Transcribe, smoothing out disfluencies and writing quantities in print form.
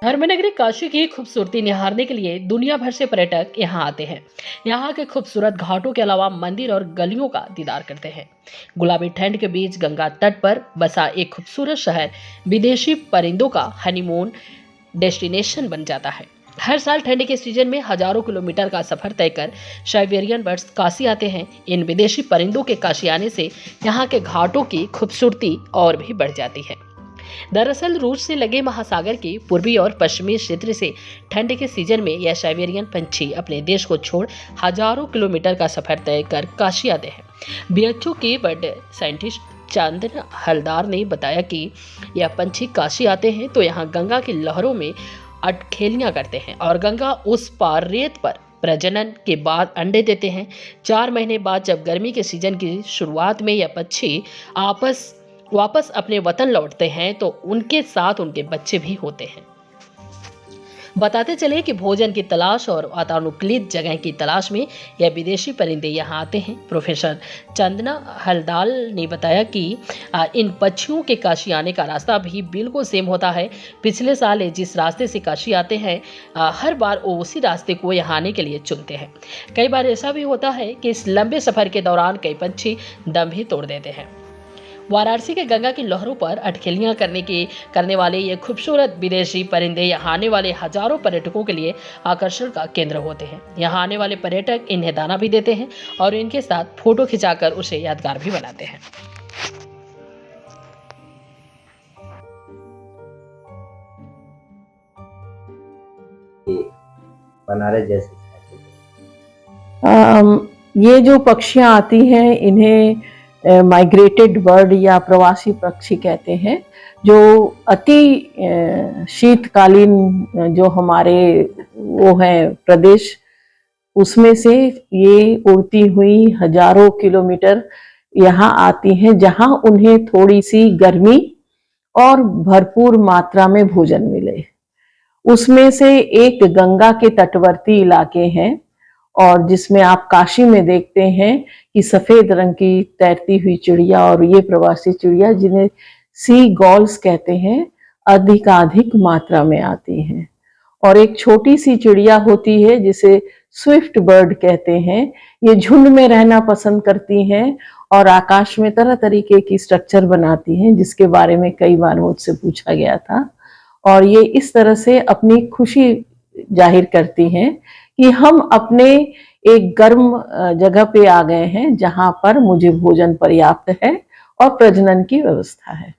धर्मनगरी काशी की खूबसूरती निहारने के लिए दुनिया भर से पर्यटक यहाँ आते हैं। यहाँ के खूबसूरत घाटों के अलावा मंदिर और गलियों का दीदार करते हैं। गुलाबी ठंड के बीच गंगा तट पर बसा एक खूबसूरत शहर विदेशी परिंदों का हनीमून डेस्टिनेशन बन जाता है। हर साल ठंड के सीजन में हजारों किलोमीटर का सफर तय कर साइबेरियन बर्ड्स काशी आते हैं। इन विदेशी परिंदों के काशी आने से यहाँ के घाटों की खूबसूरती और भी बढ़ जाती है। दरअसल रूस से लगे महासागर के पूर्वी और पश्चिमी क्षेत्र से ठंड के सीजन में यह साइबेरियन पंछी अपने देश को छोड़ हजारों किलोमीटर का सफर तय कर काशी आते हैं। बीएचयू के बर्ड साइंटिस्ट चंदन हलदार ने बताया कि यह पंछी काशी आते हैं तो यहाँ गंगा की लहरों में अटखेलियां करते हैं और गंगा उस पार रेत पर प्रजनन के बाद अंडे देते हैं। 4 महीने बाद जब गर्मी के सीजन की शुरुआत में यह पक्षी वापस अपने वतन लौटते हैं तो उनके साथ उनके बच्चे भी होते हैं। बताते चले कि भोजन की तलाश और वातानुकूलित जगह की तलाश में यह विदेशी परिंदे यहाँ आते हैं। प्रोफेसर चंदना हलदाल ने बताया कि इन पक्षियों के काशी आने का रास्ता भी बिल्कुल सेम होता है। पिछले साल जिस रास्ते से काशी आते हैं हर बार वो उसी रास्ते को यहाँ आने के लिए चुनते हैं। कई बार ऐसा भी होता है कि इस लंबे सफर के दौरान कई पंछी दम भी तोड़ देते हैं। वाराणसी के गंगा की लहरों पर अटखेलियां करने वाले ये खूबसूरत विदेशी परिंदे यहाँ आने वाले हजारों पर्यटकों के लिए आकर्षण का केंद्र होते हैं। यहाँ आने वाले पर्यटक इन्हें दाना भी देते हैं और इनके साथ फोटो खिंचाकर उसे यादगार भी बनाते हैं। बनारस जैसे ये जो पक्षियाँ आती हैं इन्हें माइग्रेटेड बर्ड या प्रवासी पक्षी कहते हैं, जो अति शीतकालीन जो हमारे वो हैं प्रदेश उसमें से ये उड़ती हुई हजारों किलोमीटर यहाँ आती हैं, जहाँ उन्हें थोड़ी सी गर्मी और भरपूर मात्रा में भोजन मिले। उसमें से एक गंगा के तटवर्ती इलाके हैं और जिसमें आप काशी में देखते हैं कि सफेद रंग की तैरती हुई चिड़िया और ये प्रवासी चिड़िया जिन्हें सी गॉल्स कहते हैं अधिकाधिक मात्रा में आती हैं। और एक छोटी सी चिड़िया होती है जिसे स्विफ्ट बर्ड कहते हैं। ये झुंड में रहना पसंद करती हैं और आकाश में तरह तरीके की स्ट्रक्चर बनाती हैं, जिसके बारे में कई बार मुझसे पूछा गया था। और ये इस तरह से अपनी खुशी जाहिर करती हैं कि हम अपने एक गर्म जगह पे आ गए हैं जहां पर मुझे भोजन पर्याप्त है और प्रजनन की व्यवस्था है।